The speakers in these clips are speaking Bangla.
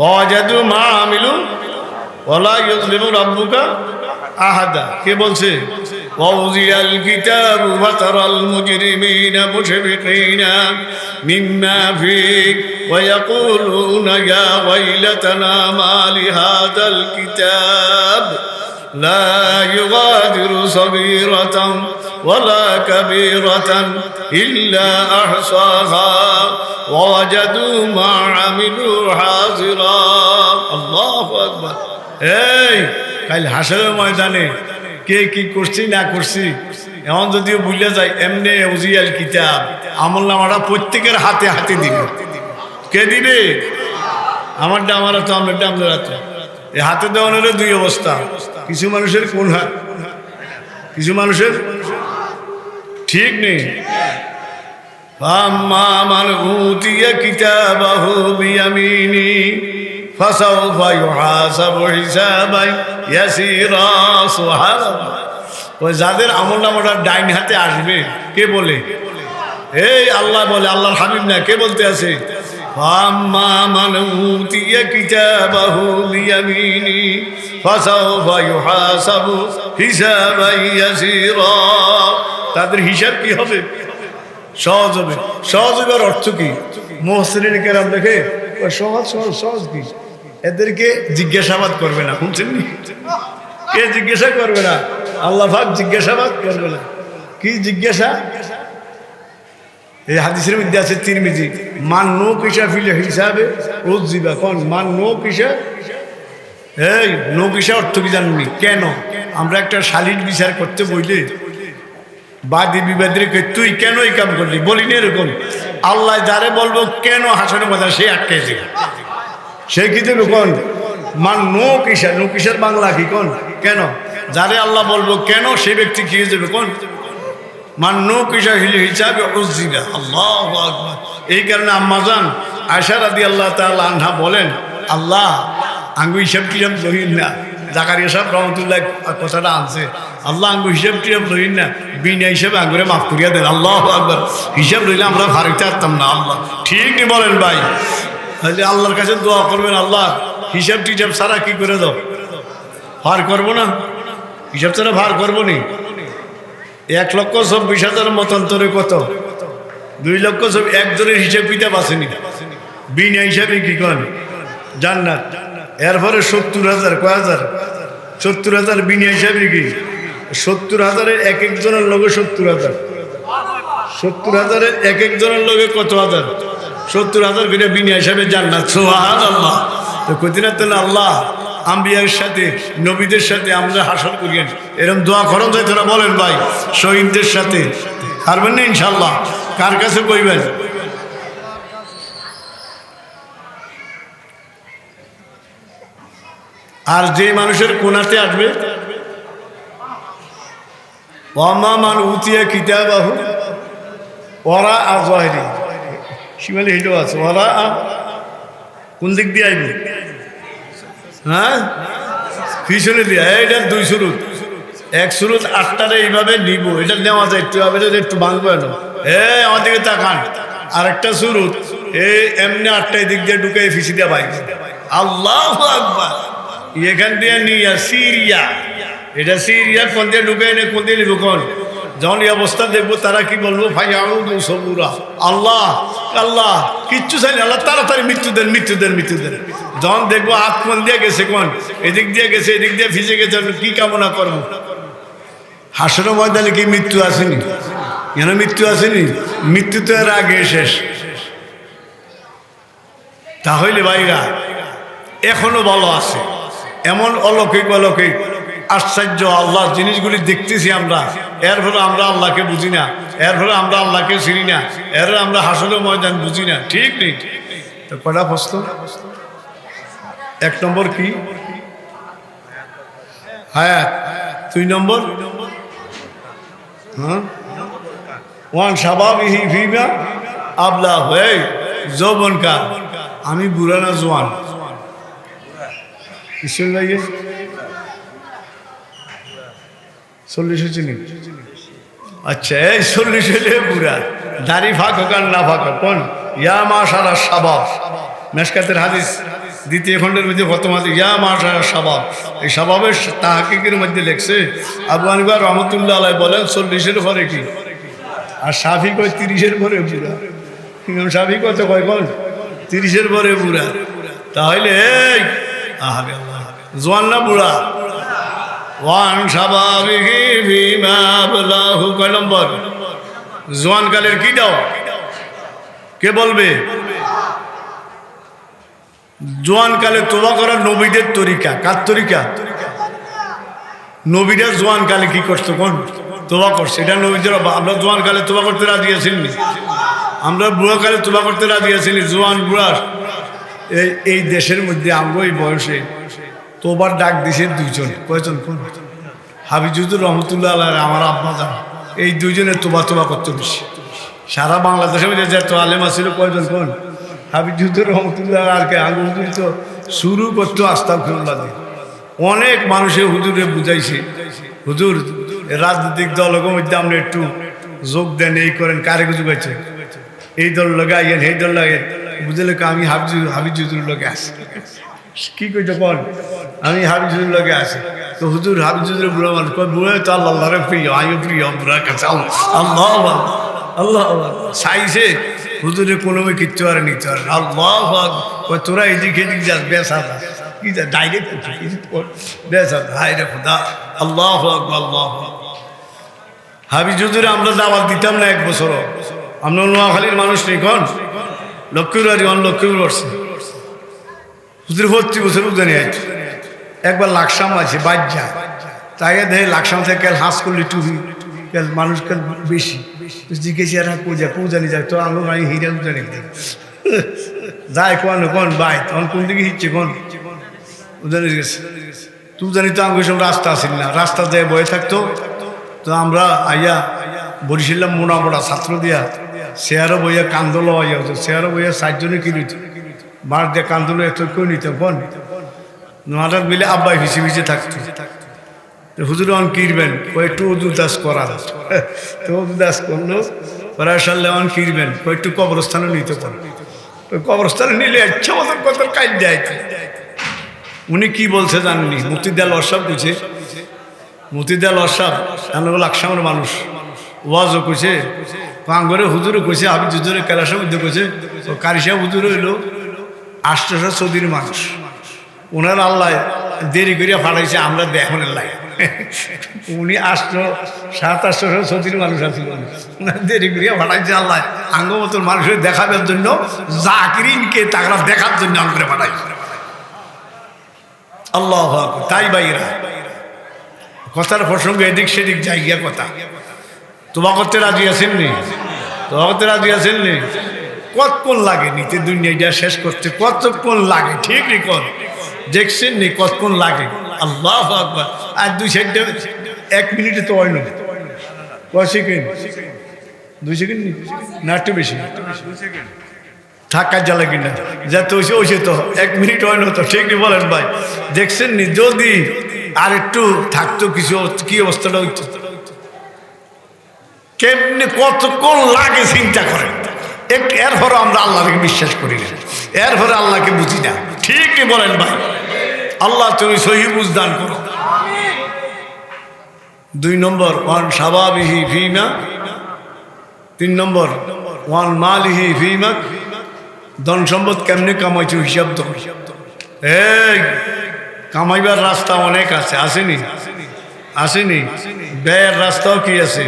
ওয়াজাদু মা আমিলু ওয়ালা ইউযলিমু রাব্বুকা আহাদা। কে বলছে? ওয়াউযিয়াল কিতাবু ফাতারাল মুজরিমিনা মুশফিকিনা মিম্মা ফীহি ওয়া ইয়াকুলুনা ইয়া ওয়াইলাতানা মা লিহাযাল কিতাব লা ইউগাদিরু সাগীরাতান ওয়ালা কাবীরাতান ইল্লা আহসাহা ওয়া ওয়াজাদু মা আমিলু হাযিরা। আল্লাহু আকবার। এই কাল হাসরের ময়দানে কে কি করছি না করছি এমন যদিও বুঝলে যায়, এমনি উজিয়াল কিতাব আমলনামাটা প্রত্যেকের হাতে হাতে দিবে। কে দিবে? আমারটা আমার হাতে, আমারটা আমাদের হাতে। এই হাতে দেওয়ানোর দুই অবস্থা। কিছু মানুষের কোন হাত, কিছু মানুষের ঠিক নেই। ফাম্মা মান উতিয়া কিতাবাহু বিয়ামিনি ফাসাউফা ইউহাসাবু হিসাবান ইয়াসীরা। সুবহানাল্লাহ। ওই যাদের আমলনামাটা ডাইন হাতে আসবে, কে বলে? এই আল্লাহ বলে, আল্লাহর হাবিব না, কে বলতে আছে? ফাম্মা মান উতিয়া কিতাবাহু বিয়ামিনি ফাসাউফা ইউহাসাবু হিসাবান ইয়াসীরা। তাদের হিসাব কি হবে? সহজ হবে। সহজ হবার অর্থ কি? মুহসিনিন কেরাম দেখে সহজ সহজ সহজ কি, এদেরকে জিজ্ঞাসাবাদ করবে না। শুনছেন? কে জিজ্ঞাসা করবে না? আল্লাহ পাক জিজ্ঞাসাবাদ করবে না। কি জিজ্ঞাসা? এই হাদিসের মধ্যে আছে তিরমিজি, মান নো কিসা ফিল হিসাবে উযিবা। কোন মান নো কিসা? এই নো কিসা অর্থ কি জানেননি? কেন আমরা একটা শালীন বিচার করতে বইলে বাদী বিবাদের তুই কেন এই কাম করলি বলি না, এরকম আল্লাহ যারে বলবো কেন হাসানের কথা সে আটকেছে, সে কি দেবে? কোন মান নো কিসা, নো কিসার বাংলা কি? কোন কেন? যারে আল্লাহ বলবো কেন সে ব্যক্তি কি হয়ে যাবে? কোন মান নো কিসা হিসাবে উযিবা। আল্লাহু আকবার। এই কারণে আম্মাজান আয়েশা রাদিয়াল্লাহু তাআলা আনহা বলেন, আল্লাহ আঙ্গু হিসাব টিসাব লইন না। জাকারিয়া সাহেব রহমতুল্লাহ কথাটা আনছে, আল্লাহ আঙ্গু হিসাব টিসাব লইন না, বিনা হিসাবে আঙ্গুরে মাফ করিয়া দেন। আল্লাহু আকবার। হিসাব লইলে আমরা ফারিতে পারতাম না। আল্লাহ ঠিক নি বলেন ভাই? তাহলে আল্লাহর কাছে দোয়া করবেন, আল্লাহ হিসাব টিসাব ছাড়া কি করে দাও, ভার করবো না, হিসাব ছাড়া ভার করবো নি। 1,24,000 মতান্তরে কত? 2,00,000। একজনের হিসাব কিতাব আসেনি, বিনা হিসাবে কি কন জান্নাত। এরপরে 70,000, কয় হাজার? 70,000 বিনা হিসাবে কি? 70,000-এর এক একজনের লগে 70,000, 70,000-এর এক একজনের লগে কত হাজার? 70,000 করে বিনা হিসাবে জান্নাত। সুবহানাল্লাহ। তো কদিন আল্লাহ আম্বিয়ার সাথে নবীদের সাথে আমরা হাসর করিয়েন, এরকম দোয়া করন যায় তোরা বলেন ভাই। শহীদদের সাথে পারবেন না ইনশাল্লাহ? কার কাছে কইবেন? আর যে মানুষের কোনাতে আসবে, ওয়ামা মান উতিয়া কিতাবাহু ওরা আজওয়াহিরি, শিমালি হেঁটেও আছে। ওরা কোন দিক দিয়ে আইবে? হ্যাঁ, পিছনে দিয়ে। এটা 2 সুরুত, 1 সুরুত 8টারে এইভাবে নিব, এটা নেওয়া যায় একটু, একটু ভাঙবো না। আমার দিকে তাকান। আরেকটা সুরুত এমনি 8টায় দিক দিয়ে ঢুকে ফিসি দিয়ে বাইক। আল্লাহু আকবার। এখান দিয়ে নিয়ে সিরিয়া, এটা সিরিয়া কোন দিয়ে ঢুকে এনে কোন দিয়ে নিব? কোন যখন এই অবস্থা দেখবো তারা কি বলবো? ভাই সবুরা, আল্লাহ আল্লাহ কিচ্ছু চাই না, আল্লাহ তাড়াতাড়ি মৃত্যু দেন, মৃত্যু দেন, মৃত্যু দেন। যখন দেখবো হাত কোন দিয়ে গেছে, কোন এদিক দিয়ে গেছে, এদিক দিয়ে ভিজে গেছে, কি কামনা করবো? হাসরের ময়দানে কি মৃত্যু আসেনি? কেন মৃত্যু আসেনি? মৃত্যু তো এর আগে শেষ। তাহলে ভাইরা এখনো ভালো আছে। এমন অলৌকিক অলৌকিক আশ্চর্য আল্লাহর জিনিসগুলি দেখতেছি আমরা, এর ফলে আমরা আল্লাহকে বুঝি না, এর ফলে আমরা আল্লাহকে চিনি না, এর আমরা হাসরের ময়দান বুঝি না। ঠিক নেই? তো কটা প্রশ্ন? 1 নম্বর কি? হায়াত। 2 নম্বর ওয়ান শাবাবিহি ফিমা আবলা হয়ে যৌবন কাল। আমি বুড়া না জোয়ান? ঈশ্বর লাগে 40 হয়েছে নি? আচ্ছা, এই 40 হলে বুড়া। দাড়ি ফাঁক হোক আর না ফাঁক হোক, কোন ইয়া মাশাআল্লাহ শাবাব। মেশকাতের হাদিস দ্বিতীয় খণ্ডের মধ্যে ফতমাতে ইয়া মাশা শাবাব, এই শাবাবের তাহকিকের মধ্যে লেখছে আবু হানিফা রহমতুল্লাহ আলাইহি বলেন 40-এর পরে কি, আর শাফি কয় 30-এর পরে বুড়া। ইমাম শাফি কত কয় কোন 30-এর পরে বুড়া। তাহলে এই আহারে আল্লাহ, জোয়ান না বুড়া? ওয়ান শাবাবিহি ফিমা আবলাহু, কয় নম্বর? জোয়ান কালের কি দাও, কে বলবে? জোয়ান কালে তোবা করার নবীদের তরিকা, কার তরিকা? নবীরা জোয়ান কালে কি করতো, কোন তোবা করছে, এটা নবীদের। আমরা জোয়ান কালে তোবা করতে রাজি আছিনি, আমরা বুড়া কালে তোবা করতে রাজি আছিনি। জোয়ান বুড়া এই দেশের মধ্যে আমরা এই বয়সে তোবার ডাক দিছে দুইজন, কয়জন? কোন? হাফিজুর রহমতুল্লাহ আলাইহি, আমার আব্বা জান, এই দুইজনের তোবা করতে বেশি। সারা বাংলাদেশের মধ্যে যত আলেম ছিল কয়জন? কোন? হাফিজুর রহমতুল্লাহ আর কে? আঙ্গুল তো শুরু করতো আস্তাগফিরুল্লাহ দিয়ে। অনেক মানুষের হুজুরে বুঝাইছে, হুজুর রাজনৈতিক দলের মধ্যে আপনি একটু যোগ দেন, এই করেন, কারে যুগাইছে, এই দল লাগাইয়েন, এই দল লাগাইয়েন। বুঝলে আমি হাফিজুর লগে আসি, কি কইতে কন? আমি হাফিজুর লগে আসি। তো হুজুর হাফিজুর বুড়া মানুষ, বুড়ে তো আল্লাহরে প্রিয়, আমিও প্রিয় বুড়ার কাছে। আল্লাহ আল্লাহ চাইছে হুজুরে কোনো কিচ্ছু আর নিতে পারে। আল্লাহ তোরা এদিক এদিক যাস, বেসা কি যা ডাইরেক্ট বেসা, হাই রে খোদা, আল্লাহ আল্লাহ। হাফিজুরে আমরা দাওয়াত দিতাম না এক বছরও। আমরা নোয়াখালীর মানুষ নেই, কন লক্ষ্মীবাড়ি, লক্ষ্মীপুর বসছে হুজুর 40 বছর উদানি আছে। একবার লাকসাম আছে বাজ্যা, তাই দেখে লাকসাম থেকে কেল হাঁস করলি টুপি, কেল মানুষ কেল বেশি জিজ্ঞেসি আর পৌঁছানি যায় তো আলো নাই হিরা উদানি যায় কোন বাই তখন কোন দিকে হিচ্ছে কোন উদানি গেছে। তুই জানি তো আমি সব রাস্তা আসিল না, রাস্তা দিয়ে বয়ে থাকতো। তো আমরা আইয়া বরিশাল্লাম মোনা মোড়া ছাত্র দিয়া শেয়ারও বইয়া কান্দল আইয়া হতো, শেয়ারও বইয়া 4 জনে কিনিত বাঁশ দিয়ে কান্দল একটু কেউ নিতাম কোন মাঠার মিলে আব্বাই ভিসে থাকতো। হুজুর অন কিরবেন, একটু উদুদাস করা, তো উদুদাস করলো করার সারলে অন কিরবেন, একটু কবরস্থানে নিতে পারে। ওই কবরস্থানে নিলে ইচ্ছা মতন কত কাজ দেয়। উনি কি বলছে জানেননি? মুফতিদাল অসাব বুঝে, মুফতিদাল অসাব লাকসামের মানুষ ওয়াজও কইছে, পাঙ্গরে হুজুরে কইছে, হাফিজ হুজুরে কেলাসের মধ্যে কইছে, কারিশা হুজুর হইল 800 সৌদির মানুষ। ওনার আল্লাহ দেরি করিয়া ফাটাইছে, আমরা দেখনের লাগে। উনি 700-800 সৌদির মানুষ আছে, ওনার দেরি করিয়া ফাটাইছে আল্লাহ আঙ্গ মতন মানুষের দেখাবার জন্য, জাকিরিনকে তারা দেখার জন্য আমরা ফাটাইছে। আল্লাহ তাই বাইরা কথার প্রসঙ্গ এদিক সেদিক জায়গা কথা। তোবা করতে রাজি আছেননি? তোবা করতে রাজি আছেননি? কতক্ষণ লাগে নিতে দুনিয়াটা শেষ করতে, কতক্ষণ লাগে? ঠিক রেকর্ড দেখছেন নি কতক্ষণ লাগে? আল্লাহ আকবার। আর 2 সেকেন্ড, 1 মিনিটে তো হয় না, কয় সেকেন্ড? 2 সেকেন্ড না একটু বেশি থাকার জ্বালা কিনা যাতে ওইসে তো 1 মিনিট হয় না তো। ঠিক বলেন ভাই, দেখছেন নি? যদি আর একটু থাকতো কিছু, কি অবস্থাটা হইতো? কেমনি কতক্ষণ লাগে চিন্তা করেন। এরপরে আমরা আল্লাহকে বিশ্বাস করি না, এরপরে আল্লাহকে বুঝি না। ঠিকই বলেন ভাই, আল্লাহ তুমি সহি বুঝ দান করো। 2 নম্বর ওয়ান শাবাবিহি ফিমা, 3 নম্বর ওয়ান মালিহি ফিমা, ধন সম্পদ কেমনে কামাইছো হিসাব তো। এই কামাইবার রাস্তা অনেক আছে, আসেনি? আসেনি? ব্যয়ের রাস্তাও কি আছে?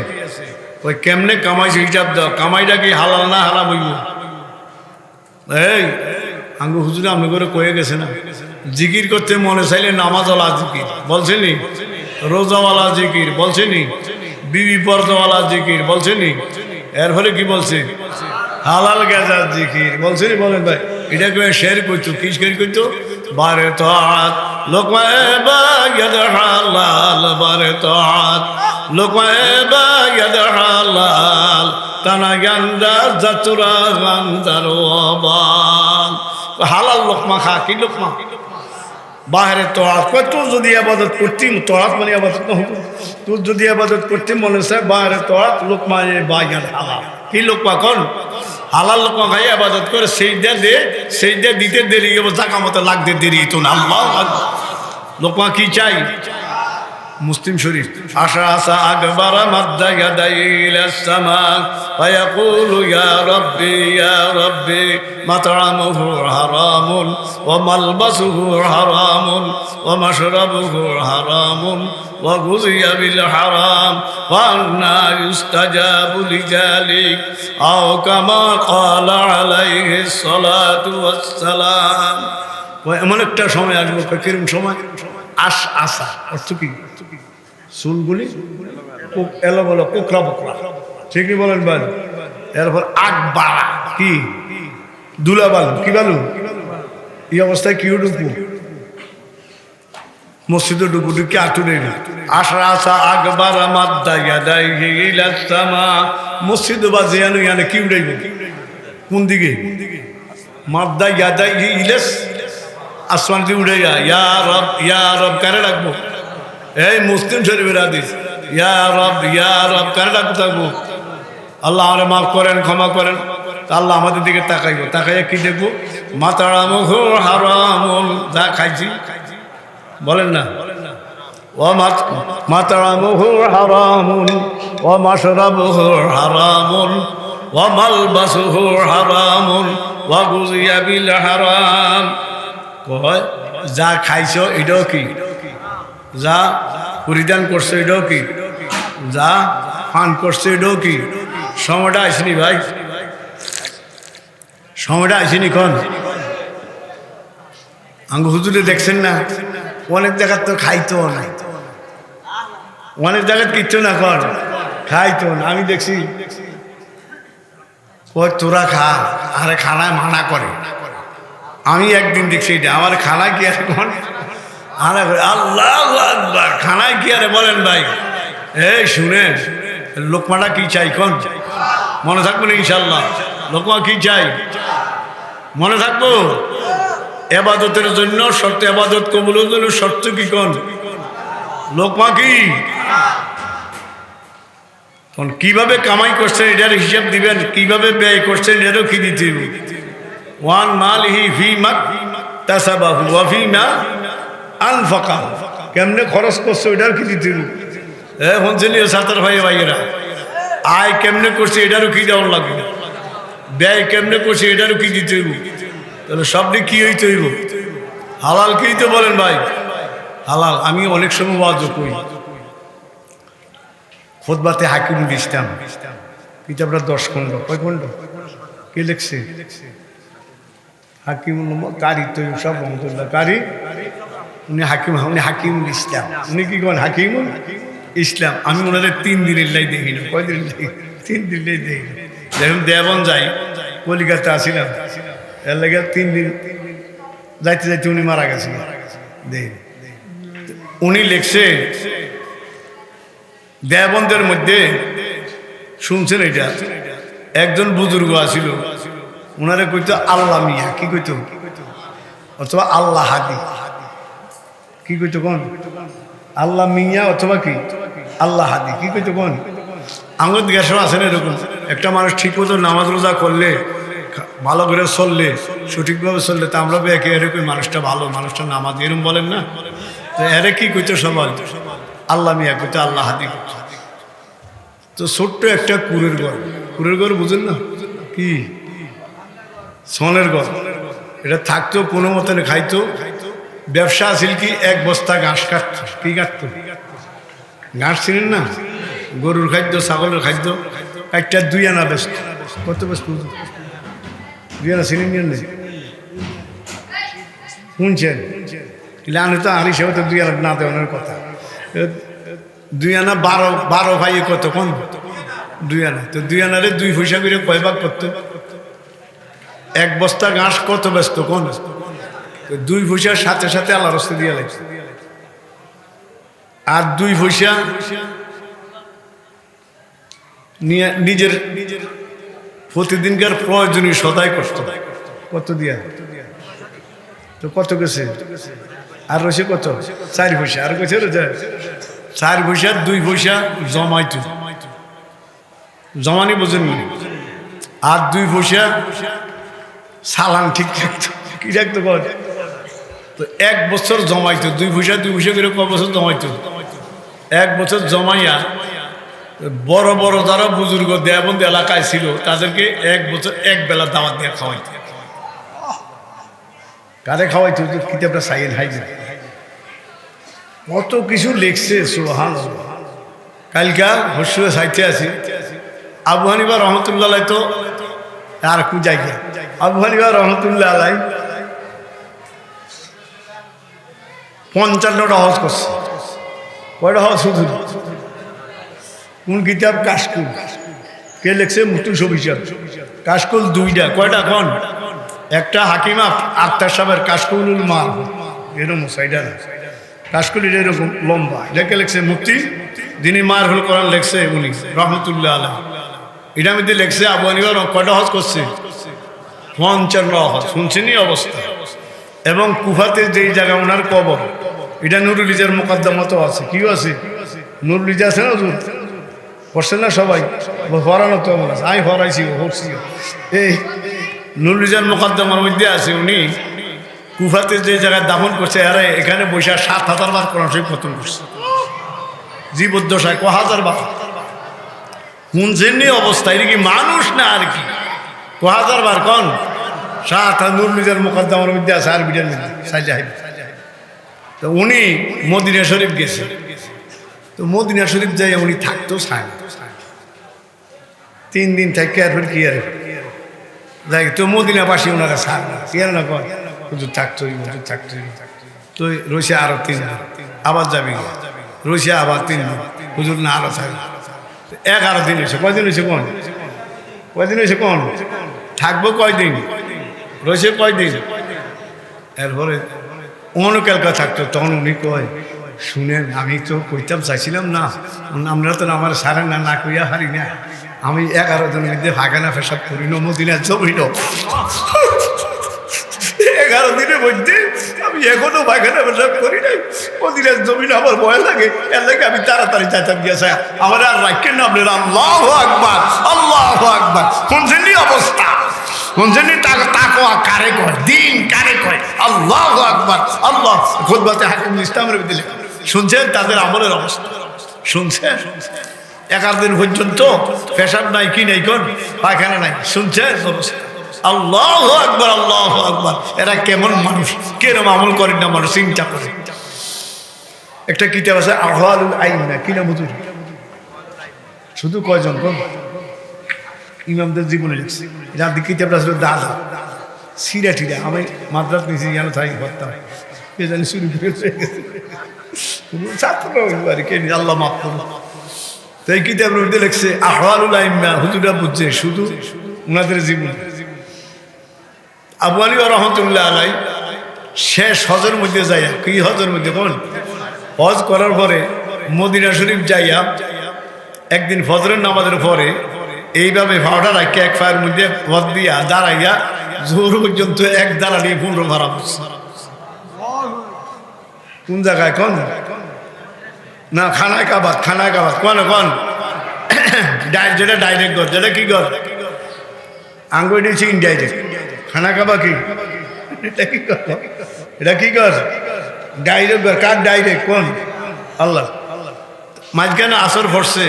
ওই কেমনে কামাইছো হিসাব দাও। কামাইটা কি হালাল না হারাম হইব? এই আঙ্গু হুজুরে আমি করে কয়ে গেছে না, জিকির করতে মনে চাইলে নামাজওয়ালা জিকির বলছেনি, রোজাওয়ালা জিকির বলছেনি, বিবি পর্দাওয়ালা জিকির বলছেনি, এর ফলে কি বলছে? হালাল গাজার জিকির বলছেনি। বলেন ভাই, এটা কেউ শের করতো, কি শের করতো? বারে তো হাত লোকমায় বাগেদ হালাল, বারে তো হাত লোকমায় বাগেদ হালাল, তানা গান্দা জাতুরা গান্দার বাল। হালাল লোকমা খা, কি লোকমা? বাহারে তোয়াত কয়, তোর যদি আবাদত করতি, তোয়াত মানে আবাদত না হতো, তোর যদি আবাদত করতে মনে চায় বাহারে তোয়াত লোকমা বাগেদ হালাল। কি লোকমা? কোন হালাল লোকমা খাই আবাদত করে সেইটা দে, সেইটা দিতে দেরি হবো, জাকা মতো লাগতে দেরি হতো না। আল্লাহু আকবার। লোকমা কি চাই? মুসলিম শরীফ, আশা আসা আকবার মাদ্দা ইয়াদাই ইলাস সামা ফায়াকুলু ইয়া রাব্বি মাতআমুহু হারামুন ওয়া মালবাসুহু হারামুন ওয়া মাশরাবুহু হারামুন ওয়া গুযিয়া বিল হারাম ওয়া আন্না ইউস্তাজাবু লিযালিক আও কামা ক্বালা আলাইহিস সালাতু ওয়াস সালাম। এমন একটা সময় আসবে, কিরকম সময়? আসা অর্থ কি? চুলগুলি এলো বলো কোকরা বকরা, ঠিকই বলেন ভাই। এরপর আকবার কি? দুলা বালু, কি বালু? এই অবস্থায় কি ঢুকবো? মসজিদে ঢুকবো, ঢুকে আটুরে না। আসা আকবার মাদ্দা ইয়াদাইহি ইলাস সামা, মসজিদ বা জিয়ানো ইয়ানে কি উড়াইব? কোন দিকে? মাদ্দা ইয়াদাইহি ইলাস আসমান দিয়ে উড়ে যা। ইয়া রব কারে রাখবো? এই মুসলিম শরীফের হাদিস, ইয়া রব কারে রাখবো? থাকবো আল্লাহ আমারে মাফ করেন, ক্ষমা করেন। আল্লাহ আমাদের দিকে তাকাইব, তাকাইয়া কি দেখবো? মাতারামুহু হারামুন, যা খাইছি বলেন না, ও মাতারামুহু হারামুন ও মাশরাবুহু হারামুন ও মালবাসুহু হারামুন ওয়া গুযিয়া বিল হারাম। কয় যা খাইছো এটাও কি? যা পরিধান করছো এটাও কি? যা পান করছো এটাও কি? সময়টা আসেনি ভাই, সময়টা আসেনি। কন আঙ্গ হুজুরে দেখছেন না, অনেক জায়গার তো খাইতো না, অনেক জায়গায় কিচ্ছু না, কর খাইতো না। আমি দেখছি কয় তোরা খা, আরে খানায় মানা করে। আমি একদিন দেখছি এটা, আমার খানা কি আর কোন আল্লাহু আকবার, খানায় কি আরে বলেন ভাই। এই শুনেন, লোকমাটা কি চাই কোন? মনে থাকবো না ইনশাল্লাহ? লোকমা কি চাই মনে থাকবো? এবাদতের জন্য শর্ত, এবাদত কবুলের জন্য শর্ত কি কোন? লোকমা কি? কিভাবে কামাই করছেন এটার হিসাব দিবেন, কিভাবে ব্যয় করছেন এটারও কি দিতে হবে। ওয়ান মালিহি ফিমা তাসাবাহু ওয়া ফিমা আনফাকাহু, কেমনে খরচ করছে এটার কি দিতে হবে। এখন ছেলে সাতার ভাই ভাইয়েরা, আয় কেমনে করছে এটারও কি দেওয়ার লাগবে, ব্যয় কেমনে করছে এটারও কি দিতে হইব। তাহলে সবটি কি হইতে হইব? হালাল কি তো বলেন ভাই, হালাল। আমি অনেক সময় ওয়াজও করি, খুতবাতে হাকিমুল ইসলাম কিতাবটা 10 খণ্ড, কয় খণ্ড? কে লিখছে? হাকিমুল কারি তো সব রহমতুল্লাহ কারি, উনি হাকিমুল ইসলাম। উনি কি করেন? হাকিমুল ইসলাম। আমি ওনাদের 3 দিনের লাই দেখি না। কয়দিন? 3 দিনের দেখি না। যখন দেবন যাই, কলিকাতা আসিলাম, এর লাগে 3 দিন যাইতে যাইতে উনি মারা গেছেন। উনি লিখছে দেবন্দের মধ্যে, শুনছেন এটা, একজন বুজুর্গ আসিল, ওনারে কইতো আল্লাহ মিয়া, কি কইতো? অথবা আল্লাহ হাদি, কি কইতো কোন? আল্লাহ মিয়া অথবা কি আল্লাহ হাদি, কি কইতো কোন? আমার গ্যাসও আছে না এরকম। একটা মানুষ ঠিক মতো নামাজ রোজা করলে, ভালো করে চললে, সঠিকভাবে চললে, তা আমরা একে এরকম মানুষটা ভালো, মানুষটা নামাজ, এরকম বলেন না? তো এরে কি কইতো সবাই? আল্লাহ মিয়া কইতো, আল্লাহ হাদি। তো ছোট্ট একটা কুড়ের ঘর, কুড়ের ঘর বুঝেন না কি? সনের ঘর। এটা থাকতো কোনো মতনে, খাইতো। ব্যবসা আছিল কি? 1 বস্তা ঘাস কাটতো। কি কাটতো? ঘাস ছিলেন না? গরুর খাদ্য, ছাগলের খাদ্য। একটা 2 আনা ব্যস্ত। কত ব্যস্ত? 2 আনা ছিলেন নেই? শুনছেন? আমি তো আর হিসেবে তো 2 আনা না দেওয়ার কথা। 2 আনা 12 ভাইয়ে কত কোন? 2 আনা। তো 2 আনারে 2 পয়সা করে কয় ভাগ করতো? 1 বস্তা ঘাস কত ব্যস্ত কোন? 2 পয়সার সাথে সাথে আল্লাহ রাস্তা দিয়ে লাগছে। আর 2 পয়সা নিয়ে নিজের প্রতিদিনকার প্রয়োজনীয় সদাই করত। কত দিয়া? তো কত গেছে? আর রয়েছে কত? 4 পয়সা। আর গেছে 4 পয়সা, 2 পয়সা জমাইতো। জমানি বোঝেন না? আর 2 পয়সা সালান ঠিক থাকতো, কি থাকতো কর। তো 1 বছর জমাইতো, 2 পয়সা করে ক বছর জমাইতো, 1 বছর জমাইয়া বড় বড় যারা বুজুর্গ দেবন্দ এলাকায় ছিল তাদেরকে 1 বছর 1 বেলা দাওয়াত দিয়ে খাওয়াইতো। কারে খাওয়াইতো? কিতাবটা সাইয়েদ হাইজে কত কিছু লিখছে সুবহানাল্লাহ। কালকা হসুরে সাইতে আছি, আবু হানিফা রহমতুল্লাহ আলাই তো আর কু জায়গা, আবু হানিফা রহমতুল্লাহ আলাই 55টা হজ করছে। কয়টা হজ? শুধু কোন কিতাব? কাশকুল। কে লিখছে? মুফতি শফিসাব। কাশকুল 2টা। কয়টা? কোন একটা? হাকিমা আক্তার সাহেবের কাশকুলুল মাল, এরকম সাইডা না, কাশকুল এরকম লম্বা। এটাকে লিখছে মুফতি, যিনি মার হল কোরআন লিখছে উনি রহমতুল্লাহ আলাইহি। এটা মধ্যে লিখছে আবু হানিফা কয়টা হজ করছে? 55 হজ। শুনছেনি অবস্থা। এবং কুফাতে যেই জায়গা ওনার কবর, এটা নুরুল ইজার মুকদ্দমাতো আছে। কি আছে? নুরুল ইজা আছে না, হুজুর পড়ছেন না সবাই? পড়ানো তো আমার আছে, আমি পড়াইছি, পড়ছি। এই নুরুল ইজার মুকদ্দমার মধ্যে আছে উনি কুফাতে যে জায়গায় দাফন করছে, আরে এখানে বৈশা 7,000 বার কোরআন শরীফ খতম করছে জীবদ্দশায়। 1000 বার। কোন জেনে অবস্থা? এটা কি মানুষ না আর কি? 1000 বার কন 7 নুরুল ইজার মুকদ্দমার মধ্যে আছে, আর বিটার মধ্যে সাইজাহিব। তো উনি মদিনা শরীফ গেছে। তো মদিনা শরীফ যাই উনি থাকতো সায় 3 দিন থাকে। এরপর কি আর যাই তো মদিনাবাসী ওনারা সার না, কি আর না কয় হুজুর থাকতোই, হুজুর থাকতোই। তো রয়েছে আরো 3 দিন, আবার যাবি, রয়েছে আবার 3 দিন, হুজুর না আরো থাকবে। 11 দিন হয়েছে। কয়দিন হয়েছে কোন? কয়দিন হয়েছে কোন? থাকবো কয়দিন? রয়েছে কয়দিন? এরপরে অন্য ক্যালকা থাকতো। তখন উনি কয়, শুনেন আমি তো কইতাম চাইছিলাম না, আমরা তো আমার সারে না, না কইয়া হারি না। আমি 11 দিনের মধ্যে ফাঁকানা পেশাব করি না, মদিনা জমিন 11 দিনের মধ্যে আমি এখনো ফাঁকানা পেশাব করি নাই, মদিনার জমিন আমার ভয় লাগে। এর লাগে আমি তাড়াতাড়ি চাইতাম গিয়েছে আমার আর রাখেন না। আপনার আল্লাহু আকবার, আল্লাহু আকবার। শুনছেন অবস্থা? শুনছেন তাকওয়া কারে কয়, দিন কারে কয়? আল্লাহু আকবার। আল্লাহ খুতবাতে হাকিম ইসলামের ভিতরে শুনছেন তাদের আমলের অবস্থা? শুনছেন 11 দিন পর্যন্ত পেশাব নাই, কি নাই, কোন পায়খানা নাই। শুনছেন অবস্থা? আল্লাহু আকবার, আল্লাহু আকবার। এরা কেমন মানুষ, কেরম আমল করেন না মানুষ, চিন্তা করে। একটা কিতাব আছে আহওয়ালুল আইম্মা, কি নাম হুজুর? শুধু কয়জন কোন ইমামদের জীবনে লিখছে। যার দিকে কিতাবটা ছিল দাদা সিরাটিরা। আমি মাদ্রাস নিয়েছি যেন তাই করতাম, কে জানি শুরু করে ছাত্র আর কে, আল্লাহ মাফ করুন। তো এই কিতাবের মধ্যে লিখছে আহওয়ালুল আইম্মা। হুজুরা বুঝছে শুধু ওনাদের জীবন। আবু হানিফা রহমতুল্লাহ আলাই শেষ হজের মধ্যে যাইয়া, কি হজের মধ্যে কোন? হজ করার পরে মদিনা শরীফ যাইয়া একদিন ফজরের নামাজের পরে এইভাবে ভাওটা রাখে এক পায়ের মধ্যে ভর দিয়া দাঁড়াইয়া জোর পর্যন্ত এক দাঁড়ানিয়ে 15 ভাড়া বসছে। কোন জায়গায় কোন? না খানায় কাবাত, খানায় কাবাত। কোন কোন যেটা ডাইরেক্ট ঘর, যেটা কি ঘর? আঙ্গুল নিয়েছি ইনডাইরেক্ট। খানা কাবা কি? এটা কি কর? এটা কি কর? ডাইরেক্ট ঘর। কার ডাইরেক্ট? কোন? আল্লাহ। মাঝখানে আসর পড়ছে,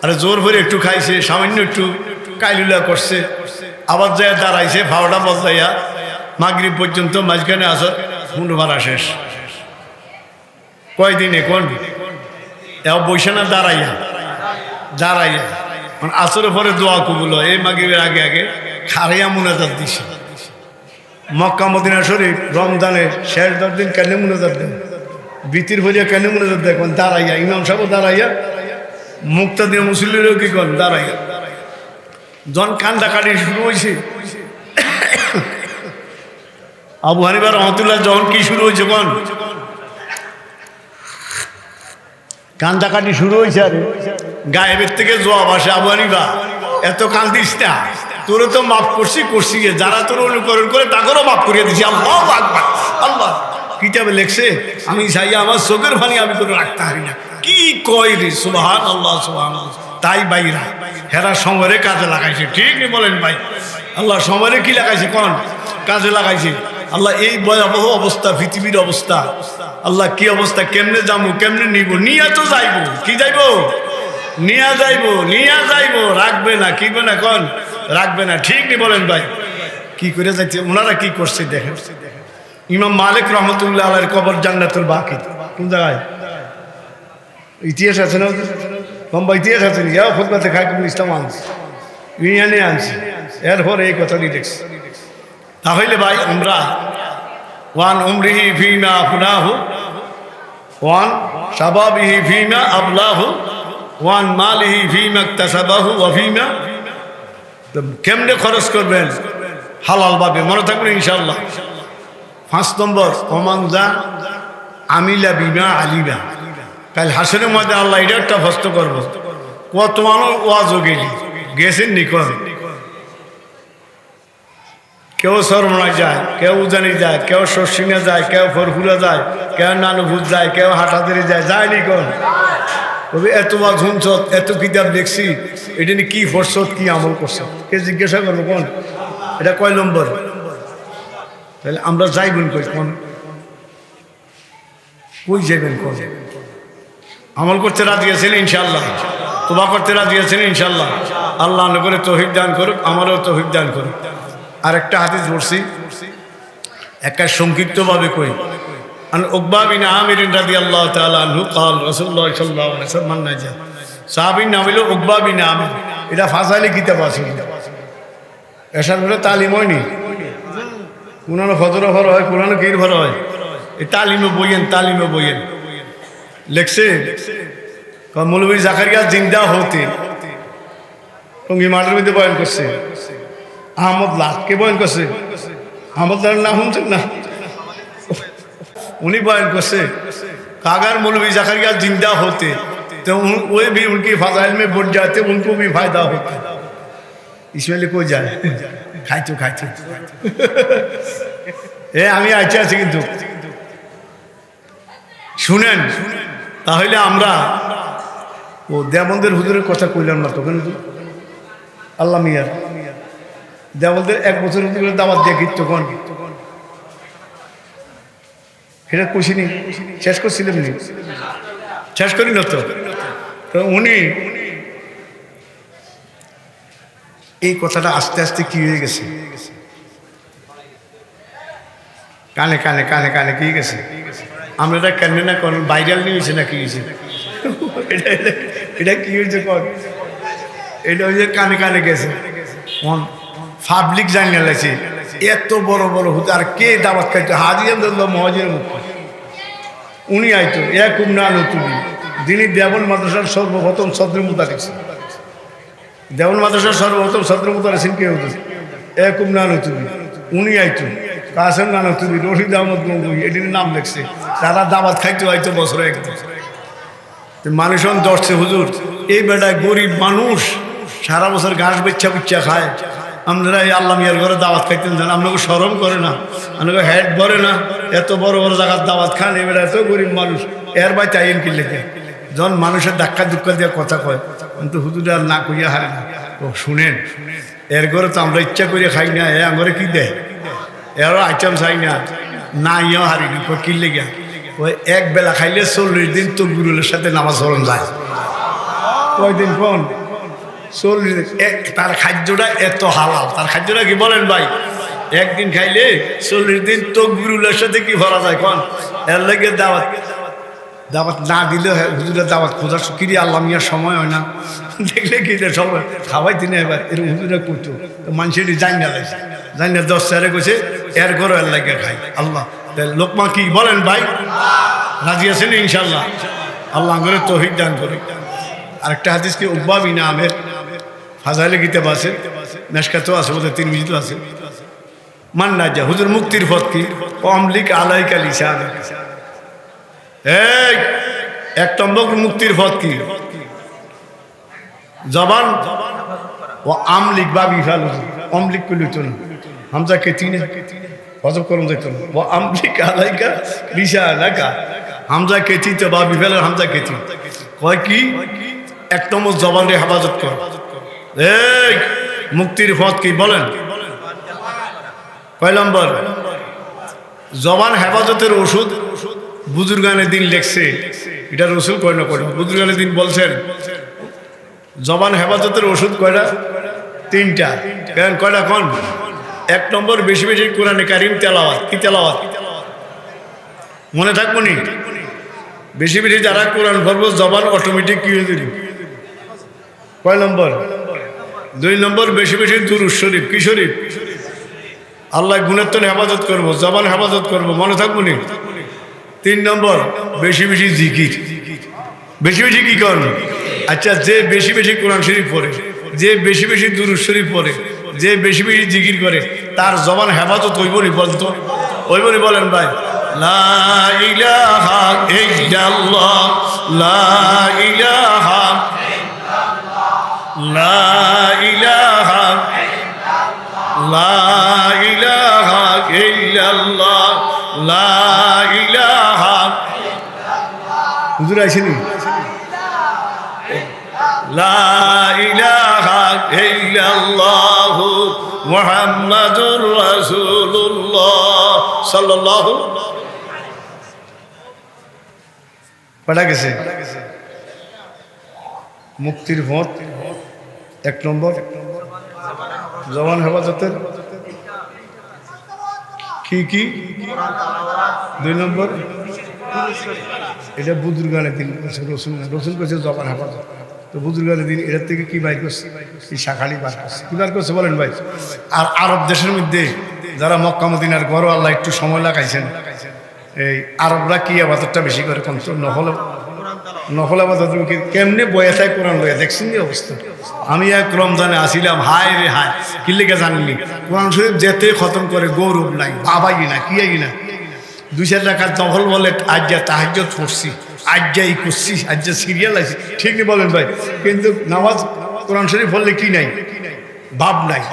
আরে জোর ভরে একটু খাইছে, সামান্য একটু কাইলুলা করছে, আবার যায় দাঁড়াইছে ভাওটা বদলাইয়া মাগরিব পর্যন্ত, মাঝখানে আসর 15 ভাড়া শেষ। কয়দিনে? কোন বৈশানা দাঁড়াইয়া দাঁড়াইয়া আসরের পরে দোয়া কবুল হয়। এই মাগরিবের আগে আগে খারাইয়া মুনাজাত দিছে। মক্কা মদিনা শরীফ রমজানের শেষ 10 দিন কেন মুনাজাত দেন? বৃত্তির ভরিয়া কেন মুনাজাত দেখুন? দাঁড়াইয়া। ইমাম সাহেব দাঁড়াইয়া, মুক্তাদি মুসল্লিরও কি করেন? দাঁড়াইয়া। জন কান্দাকাটি শুরু হয়েছে। আবু হানিফা রহমতুল্লাহ যখন কি শুরু হয়েছে? কোন কান্দাকাটি শুরু হয়েছে। আর গায়েবের থেকে জবাব আসে, আবু হানিফা এত কান্দিস না, তোরে তো মাফ করছি, যারা তোর অনুকরণ করে তাদেরও মাফ করিয়ে দিচ্ছি। আল্লাহু আকবার। আল্লাহ কিতাবে লেখছে, আমি চাই আমার চোখের পানি আমি তোর রাখতে পারি না। কি কয় রে? সুবহানাল্লাহ, সুবহানাল্লাহ। তাই বাইরা হেরা সমরে কাজে লাগাইছে। ঠিক বলেন ভাই, আল্লাহ সমরে কি লাগাইছে কোন কাজে লাগাইছে। আল্লাহ এই ভয়াবহ অবস্থা, পৃথিবীর অবস্থা, আল্লাহ কি অবস্থা, কেমনে যাবো, কেমনে নিব, নিয়ে তো যাইবো, কি যাইবো, নিয়ে যাইবো, রাখবে না, কি না কোন রাখবে না। ঠিক নি বলেন ভাই, কি করে যাইছে, ওনারা কি করছে দেখেন। ইমাম মালিক রহমতুল্লাহ আলাইহির কবর জান্নাতুল বাকি, কোন জায়গায়, ইতিহাস আছে না, লম্বা ইতিহাস আছে, ইয়া খুতবাতে খাইকুল ইসলাম আনছে, ইউনিয়নে আনছে, এরপর এই কথাটি দেখছি। তাহলে ভাই আমরা ওয়ান উমরিহি ফিমা আফনাহু ওয়ান শাবাবিহি ফিমা আবলাহু ওয়ান মালিহি ফিমা ইকতাসাবাহু ওয়া ফিমা, কেমনে খরচ করবেন হালাল ভাবে, মনে থাকবে ইনশাআল্লাহ। 5 নম্বর ওমানজা আমিলা বিমা আলিবা, কাল হাসরের মধ্যে আল্লাহ এটা একটা ফস্ত করবো, কত মানুষ ওয়াজও গেছেন নিকন, কেউ সরমনায় যায়, কেউ উজানি যায়, কেউ শর্ষিনা যায়, কেউ ফরফুরা যায়, কেউ নানুভূত যায়, কেউ হাটাদারি যায়, যায়নি কোন, তবে এত ওয়াজ শুনছ, এত কিতাব দেখছি, এটা নিয়ে কি ফরসত, কি আমল করছ, কে জিজ্ঞাসা করবো কোন, এটা কয় নম্বর, তাহলে আমরা যাইবেন কই কোন, কই যাবেন কোন, আমল করতে রাজি আছেন ইনশাআল্লাহ, তোবা করতে রাজি আছেন ইনশাআল্লাহ। আল্লাহ করে তৌফিক দান করুক, আমারও তৌফিক দান করুক। আর একটা হাদিস পড়ছি, একটা সংক্ষিপ্তভাবে কই, আন উকবা বিন আমির রাদিয়াল্লাহু তাআলা আনহু قال রাসূলুল্লাহ সাল্লাল্লাহু আলাইহি ওয়াসাল্লাম মান নাজা, সাহাবীর নাম হলো উকবা বিন আমির, এটা ফাজাইলে কিতাব আছে, এসার হলো তালিম হয়নি, কোরআনে ফজর ভরা হয়, কোরআনে কির ভরা হয়, এই তালিমে বইয়েন লেখছে, মৌলভী জাকারিয়া জিন্দা হতে টঙ্গী মাঠের মধ্যে বয়ান করছে, আহমদ লাহকে বয়ান করছে, আহমদ লাহ নাম শুনছেন না, উনি বয়ান করছে, कागर मौलवी ज़करिया जिंदा होते तो वो भी उनकी फ़ज़ाइल में बढ़ जाते, उनको भी फ़ायदा होता। इसमें लिखो जाए खाइतो এ আমি আইতে আছি কিন্তু শুনেন। তাহলে আমরা ও দেবন্দের হুজুরের কথা কইলাম না তখন, আল্লাহ মিয়ার দেবন্দের 1 বছর হুজুরের দাওয়াত দিয়ে গিয়ে তখন এটা কইছিনি, শেষ করছিলেন নি, শেষ করি না তো উনি এই কথাটা আস্তে আস্তে কি হয়ে গেছে, কানে কানে কানে কানে কি গেছে, আমরা এটা কেন না কোন ভাইরাল নিয়েছে না কি হয়েছে, এটা কি হয়েছে কন, এটা হচ্ছে কানে কানে গেছে, পাবলিক জানিয়ে লাগছে এত বড় বড় হতে, আর কে দাওয়াত খাইতো, হাজি আব্দুল্লাহ মহাজির মুখ উনি আইতো এরকম না নতুন, যিনি দেবন মাদ্রাসার সর্বপ্রথম সদর মুতারিক, দেবন মাদ্রাসার সর্বপ্রথম সদর মুতারিক কে হতো, এরকম না নতুন উনি আইতো, কাসেম না নতুন, রশিদ আহমদ গঙ্গুই এটির নাম লেখছে, তারা দাওয়াত খাইতো আইতো বছরে একদিন। মানুষজন দর্শে হুজুর এই বেটায় গরিব মানুষ সারা বছর ঘাস বেচ্ছা খায়, আপনারা এই আল্লাহ মিয়ার ঘরে দাওয়াত খাইতেন জান, আপনাকে শরম করে না, আপনাকে হেড ভরে না, এত বড় বড় জায়গার দাওয়াত খান, এবার এত গরিব মানুষ এর বাই চাইন কি লেখে, যখন মানুষের ধাক্কা দিয়ে কথা কয়, কিন্তু হুজুর আর না কইয়া হারে না, ও শুনেন এর ঘরে তো আমরা ইচ্ছা করে খাই না, এ আঙরে কি দেয়, এরও আইটেম চাই না, না ইয়েও হারি না, কি লেগে ওই এক বেলা খাইলে 40 দিন তো গুরুলের সাথে নামাজ পড়ন যায়, কয়দিন কোন 40 দিন, তার খাদ্যটা এত হালাল, তার খাদ্যটা কি বলেন ভাই, একদিন খাইলে 40 দিন তো গুরুলের সাথে কি ভরা যায় কোন, এর লাগে দাওয়াত না দিলে হুজুরের দাওয়াত খোঁজার কিরি আল্লাহ মিয়ার সময় হয় না, দেখলে কি সবাই খাওয়াই দিনে এবার এরকম হুজুরা করতো, মানুষের জানি না লাগছে, জানি না 10 সারে গেছে এর ঘরও এর লাগে খাই আল্লাহ। লোকমা কি বলেন ভাই, রাজি আছেন ইনশাল্লাহ, আল্লাহ করে তৌফিক দান করে। আরেকটা হাদিস কি উকবা বিন আমির ফাজাইলে কিতাব আছে, মেশকাতেও আছে, বোধহয় তিরমিজিতেও আছে, মান নাজা হুজুর মুক্তির পথ কি, অমলিক আলাইকা লিসান, এই 1 নম্বর মুক্তির পথ কি, জবান ও আমলিক বা বিফাল, অমলিক কইল তো না, হামজা কে তিনে হজব করুন যাইতো না, ও আমলিক আলাইকা লিসানাকা, হামজা কেতি তো বা বিফালের হামজা কেতি কয় কি, এক নম্বর জবানের হেফাজত কর। এই মুক্তির পথ কি বলেন? কয় নম্বর? জবান হেফাজতের ওষুধ বুজুর্গানে দিন লেখছে, এটা রসুল কয় না করে। বুজুর্গানে দিন বলছেন জবান হেফাজতের ওষুধ কয়টা? 3টা। কেন কয়টা? কোন? এক নম্বর বেশি বেশি কোরআনে কারিম তেলাওয়াত। কি তেলাওয়াত? মনে থাকবো নি? বেশি বেশি যারা কোরআন পড়বো জবান অটোমেটিক কি হয়ে দিল। কয় নম্বর? 2 নম্বর বেশি বেশি দুরূদ শরীফ। কি শরীফ? আল্লাহ গুণের তো হেফাজত করবো, জবান হেফাজত করবো, মনে থাকবো নি? 3 নম্বর বেশি বেশি জিকির। বেশি বেশি কি করেন? আচ্ছা, যে বেশি বেশি কোরআন শরীফ পড়ে, যে বেশি বেশি দুরূদ শরীফ পড়ে, যে বেশি বেশি জিকির করে, তার জবান হেফাজত হইব নি? বলতো হইব নি? বলেন ভাই। লা ইলাহা ইল্লাল্লাহ, লা ইলাহা, লা ইলাহা, লা ইলাহা ইল্লাল্লাহ, লা ইলাহা। হুজুর আইছেনি? লা ইলাহা ইল্লাল্লাহ মুহাম্মাদুর রাসূলুল্লাহ সাল্লাল্লাহু। পড়া গেছে মুক্তির পথ। 1 নম্বর জবান হেফাজতের কি কি? 2 নম্বর এটা বুজুর্গানের দিন রসুল, রসুল করছে জবান হেফাজত। তো বুজুর্গানের দিন এটার থেকে কি বাইর করছে? এই শাখালি বার করছে। কি বার করছে বলেন ভাই? আর আরব দেশের মধ্যে যারা মক্কা মদিনার ঘরও আল্লাহ একটু সময় লাগাইছেন, এই আরবরা কি আবাদতটা বেশি করে? কম তো নফল আবাদত কেমনে বয়ে থাকে কোরআন লইয়া। দেখছেন এই অবস্থা? আমি এক রমজানে আসিলাম, হায় রে হায়, কি লেগে জানলি? কোরআন শরীফ যেতে খতম করে গৌরব নাই, বাবাই না, কি না। 2-4 টাকার নফল বলে আজ যা তাহাজ্জুদ পড়ছি, আজ যা এই করছি, আজ যা সিরিয়াল আছে, ঠিক নেই বলেন ভাই? কিন্তু নামাজ কোরআন শরীফ পড়লে কি নাই? ভাব নাই।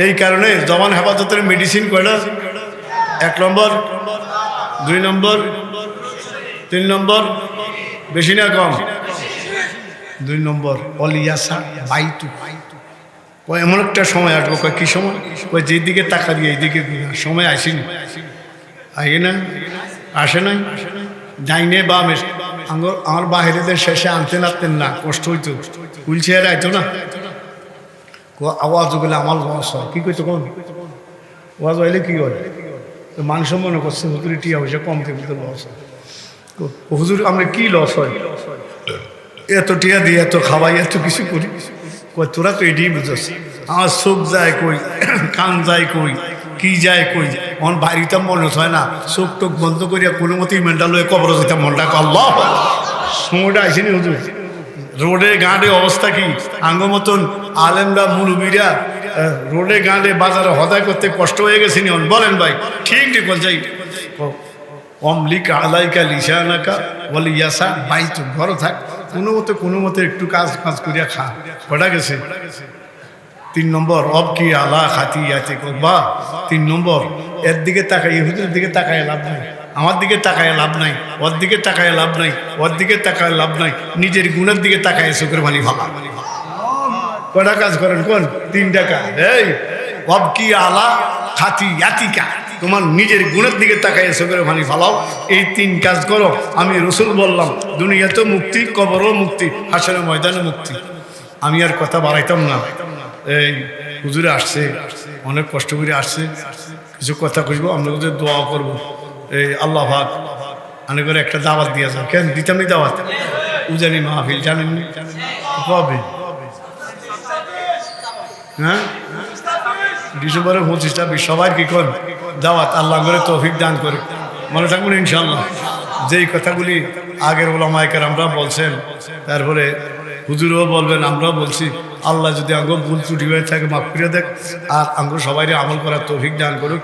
এই কারণে জবান হেফাজতের মেডিসিন কয়টা? 1 নম্বর, 2 নম্বর, 3 নম্বর, বেশি না কম? 2 নম্বর অলিয়াসা বাইতু। এমন একটা সময় আসবো, কয় কি সময়? কয় যেদিকে টাকা দিয়ে এইদিকে সময় আসেনি। আগে না? আসে নাই? যাইনে বা আমার বাহিরেদের শেষে আনতে নাতেন না, কষ্ট হইতো, হুইল চেয়ারে আইতো না। আওয়াজ বলে আমার লস হয়। কি করতো? কোন আওয়াজ হইলে কি হয়? তো মানুষ মনে করছে হুজুরি টিয়া পয়সা কম থেকে লস হয়। হুজুর আমরা কি লস হয়? এত টিয়া দিয়ে এত খাওয়াই, এত কিছু করি। কই তোরা তো এটাই বুঝছ। আমার চোখ যায় কই, কান যায় কই, কি যায় কই। আমার বাড়িতে মনে হয় না, চোখ টোক বন্ধ করিয়া কোনো মতেই মেন্টাল হয়ে কবর যেতাম। মনটা আল্লাহ সময়টা আইসিনি হুজুর। রোডে গাঁড়ে অবস্থা কি? আঙ্গ মতন আলেমরা মুরুবিরা রোডে গাঁড়ে বাজারে হদায় করতে কষ্ট হয়ে গেছে নি? বলেন ভাই, ঠিক ঠিক বল যাই। অমলিক আলাইকা লিসানাকা বলি ইয়াসা বাইতু, ঘরে থাক, কোনো মতে একটু কাজ করিয়া খা। কটা গেছে? 3 নম্বর অব কি আলা খাতি আছে বা 3 নম্বর এর দিকে তাকাই, হুজুরের দিকে তাকায় লাভ নাই, আমার দিকে তাকায় লাভ নাই, ওর দিকে তাকায় লাভ নাই, ওর দিকে তাকায় লাভ নাই, নিজের গুণের দিকে তাকায় চোখের পানি ভাবা। কটা কাজ করেন? কোন 3টা কাজ? এই অব কি আলা খাতি ইয়াতিকা, তোমার নিজের গুণের দিকে তাকায় চোখের পানি ফালাও। এই 3 কাজ করো। আমি রসুল বললাম দুনিয়াতেও মুক্তি, কবরও মুক্তি, হাসরের ময়দানে মুক্তি। আমি আর কথা বাড়াইতাম না। এই হুজুরে আসছে, অনেক কষ্ট করে আসছে, কিছু কথা কইব, আমরা ওদের দোয়া করবো। এই আল্লাহ পাক আনে করে একটা দাওয়াত দিয়ে যান। কেন দিতাম নি দাওয়াত? উজানি মাহফিল জানেননি কবে? হ্যাঁ, ডিসেম্বরের 25 26 সবাই কি কর দাওয়াত। আল্লাহ করে তৌফিক দান করে, মনে থাকবেন ইনশাল্লাহ। যেই কথাগুলি আগের ওলামায়ে কেরামরা বলছেন, তারপরে হুজুরও বলবেন, আমরাও বলছি। আল্লাহ যদি আঙ্গ ভুল ত্রুটি হয়ে থাকে মাফ করে দেখ, আর আঙ্গ সবাই আমল করার তৌফিক দান করুক।